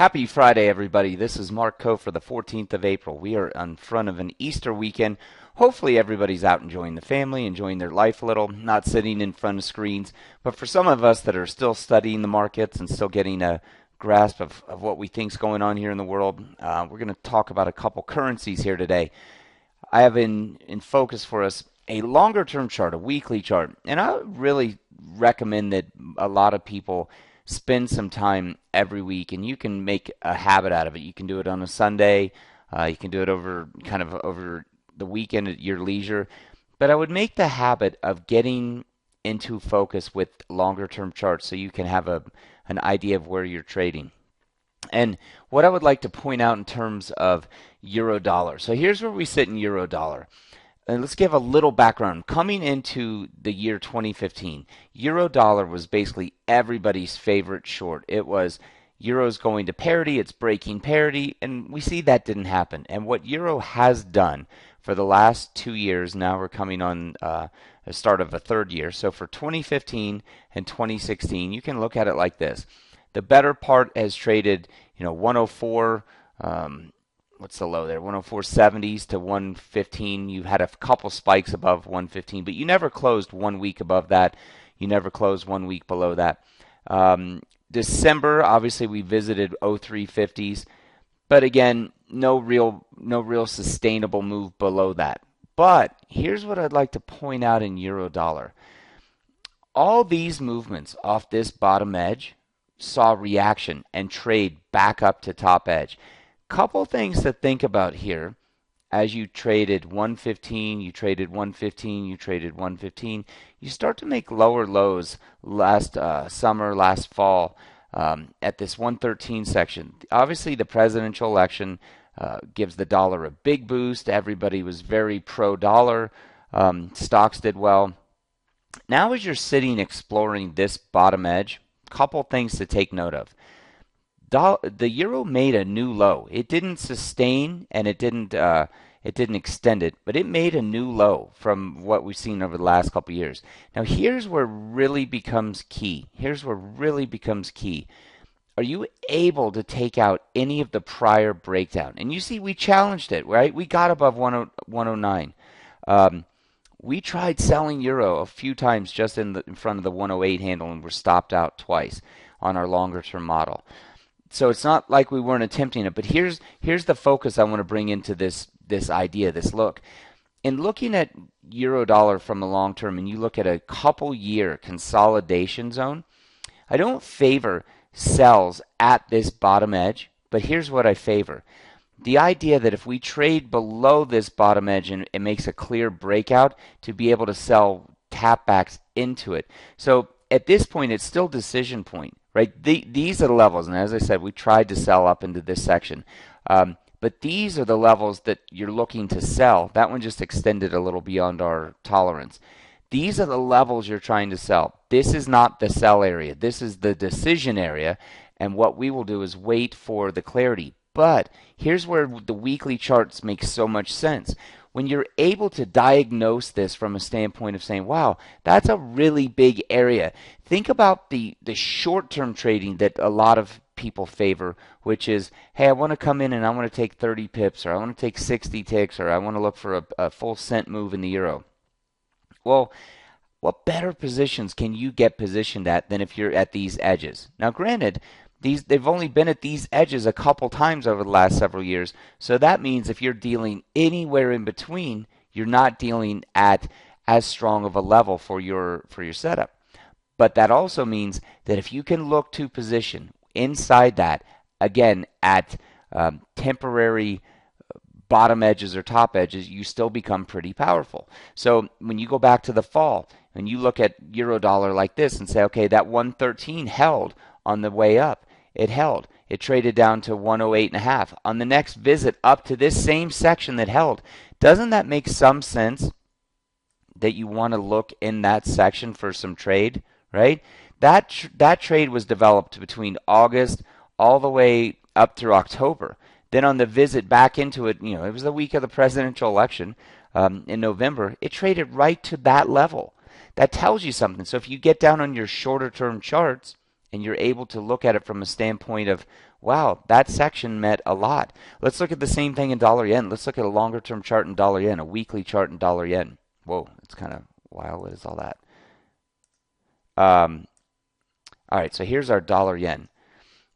Happy Friday, everybody. This is Mark Coe for the 14th of April. We are in front of an Easter weekend. Hopefully everybody's out enjoying the family, enjoying their life a little, not sitting in front of screens. But for some of us that are still studying the markets and still getting a grasp of what we think's going on here in the world, we're going to talk about a couple currencies here today. I have in focus for us a longer term chart, a weekly chart. And I really recommend that a lot of people spend some time every week, and you can make a habit out of it. You can do it on a Sunday. You can do it over the weekend at your leisure. But I would make the habit of getting into focus with longer term charts so you can have an idea of where you're trading. And what I would like to point out in terms of euro dollar. So here's where we sit in euro dollar. And let's give a little background. Coming into the year 2015, euro dollar was basically everybody's favorite short. It was euro's going to parity, it's breaking parity, and we see that didn't happen. And what euro has done for the last 2 years, now we're coming on the start of a third year. So for 2015 and 2016, you can look at it like this. The better part has traded, 104. What's the low there? 104.70s to 115. You had a couple spikes above 115, but you never closed 1 week above that. You never closed 1 week below that. December, obviously, we visited 0350s, but again, no real sustainable move below that. But here's what I'd like to point out in euro dollar. All these movements off this bottom edge saw reaction and trade back up to top edge. Couple things to think about here. As you traded 115, you traded 115, you traded 115, you start to make lower lows last summer, last fall at this 113 section. Obviously, the presidential election gives the dollar a big boost. Everybody was very pro-dollar. Stocks did well. Now as you're sitting exploring this bottom edge, couple things to take note of. The euro made a new low. It didn't sustain and it didn't extend it, but it made a new low from what we've seen over the last couple of years. Now here's where really becomes key. Are you able to take out any of the prior breakdown? And you see we challenged it, right? We got above 109. We tried selling euro a few times just in front of the 108 handle and were stopped out twice on our longer term model. So it's not like we weren't attempting it, but here's the focus I want to bring into this idea, this look. In looking at euro dollar from a long term, and you look at a couple year consolidation zone, I don't favor sells at this bottom edge, but here's what I favor. The idea that if we trade below this bottom edge and it makes a clear breakout, to be able to sell tapbacks into it. So at this point, it's still decision point. Right, these are the levels, and as I said, we tried to sell up into this section. But these are the levels that you're looking to sell. That one just extended a little beyond our tolerance. These are the levels you're trying to sell. This is not the sell area. This is the decision area, and what we will do is wait for the clarity. But here's where the weekly charts make so much sense. When you're able to diagnose this from a standpoint of saying, wow, that's a really big area. Think about the short-term trading that a lot of people favor, which is, hey, I want to come in and I want to take 30 pips, or I want to take 60 ticks, or I want to look for a full cent move in the euro. Well, what better positions can you get positioned at than if you're at these edges? Now, granted, they've only been at these edges a couple times over the last several years. So that means if you're dealing anywhere in between, you're not dealing at as strong of a level for your setup. But that also means that if you can look to position inside that, again, at temporary bottom edges or top edges, you still become pretty powerful. So when you go back to the fall and you look at euro dollar like this and say, okay, that 113 held on the way up. It held. It traded down to 108.5. On the next visit up to this same section that held. Doesn't that make some sense that you want to look in that section for some trade, right? That trade was developed between August all the way up through October. Then on the visit back into it, it was the week of the presidential election in November. It traded right to that level. That tells you something. So if you get down on your shorter term charts, and you're able to look at it from a standpoint of, wow, that section met a lot. Let's look at the same thing in dollar yen. Let's look at a longer term chart in dollar yen, a weekly chart in dollar yen. Whoa, it's kind of wild. What is all that? All right, so here's our dollar yen.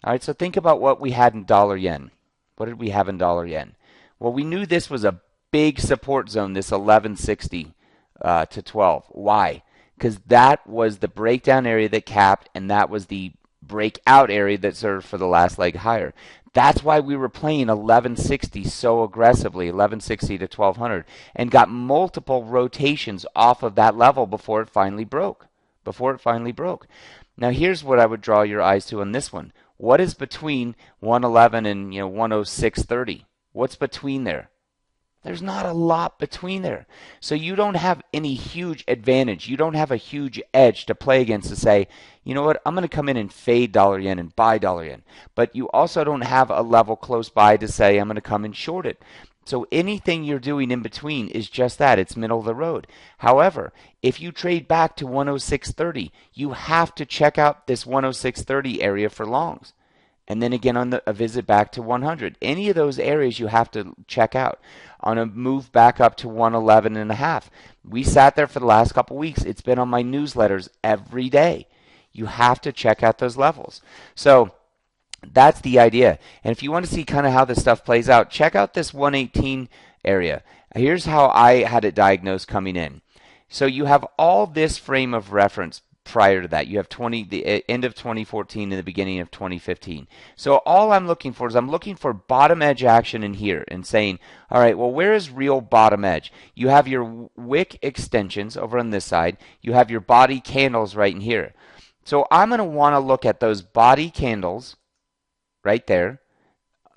All right, so think about what we had in dollar yen. What did we have in dollar yen? Well, we knew this was a big support zone, this 1160 to 12. Why? Because that was the breakdown area that capped, and that was the breakout area that served for the last leg higher. That's why we were playing 1160 so aggressively, 1160 to 1200, and got multiple rotations off of that level before it finally broke. Now here's what I would draw your eyes to on this one. What is between 111 and 106.30? What's between there? There's not a lot between there. So you don't have any huge advantage. You don't have a huge edge to play against to say, you know what, I'm going to come in and fade dollar yen and buy dollar yen. But you also don't have a level close by to say, I'm going to come and short it. So anything you're doing in between is just that. It's middle of the road. However, if you trade back to 106.30, you have to check out this 106.30 area for longs. And then again on a visit back to 100. Any of those areas you have to check out. On a move back up to 111.5. We sat there for the last couple weeks. It's been on my newsletters every day. You have to check out those levels. So that's the idea. And if you want to see kind of how this stuff plays out, check out this 118 area. Here's how I had it diagnosed coming in. So you have all this frame of reference prior to that. You have the end of 2014 and the beginning of 2015. So all I'm looking for is I'm looking for bottom edge action in here and saying, all right, well, where is real bottom edge? You have your wick extensions over on this side. You have your body candles right in here. So I'm going to want to look at those body candles right there.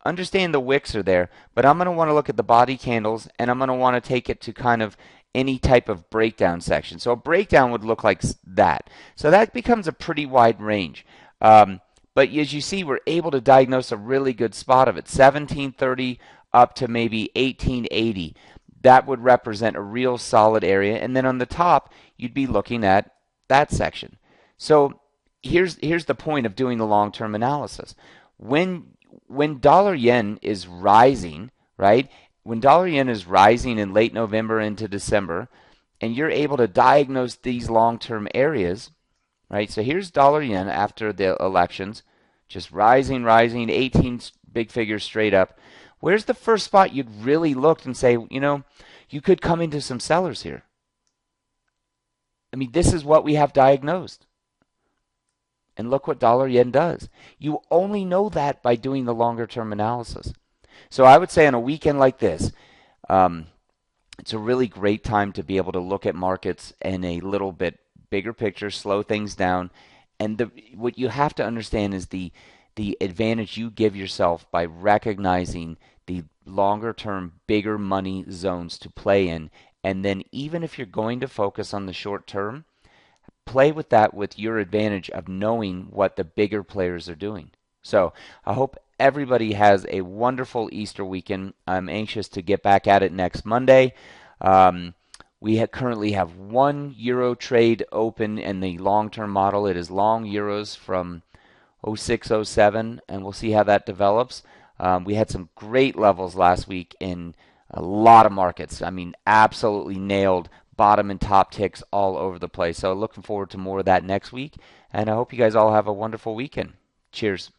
Understand the wicks are there, but I'm going to want to look at the body candles, and I'm going to want to take it to kind of any type of breakdown section. So a breakdown would look like that. So that becomes a pretty wide range. But as you see, we're able to diagnose a really good spot of it. 1730 up to maybe 1880. That would represent a real solid area. And then on the top, you'd be looking at that section. So here's the point of doing the long-term analysis. When dollar yen is rising, right? When dollar yen is rising in late November into December, and you're able to diagnose these long-term areas, right? So here's dollar yen after the elections, just rising, 18 big figures straight up. Where's the first spot you'd really look and say, you know, you could come into some sellers here? I mean, this is what we have diagnosed. And look what dollar yen does. You only know that by doing the longer term analysis. So I would say on a weekend like this, it's a really great time to be able to look at markets in a little bit bigger picture, slow things down. And what you have to understand is the advantage you give yourself by recognizing the longer term, bigger money zones to play in. And then even if you're going to focus on the short term, play with that with your advantage of knowing what the bigger players are doing. So I hope everybody has a wonderful Easter weekend. I'm anxious to get back at it next Monday. We currently have one euro trade open in the long-term model. It is long euros from 0607, and we'll see how that develops. We had some great levels last week in a lot of markets. I mean, absolutely nailed bottom and top ticks all over the place. So looking forward to more of that next week, and I hope you guys all have a wonderful weekend. Cheers.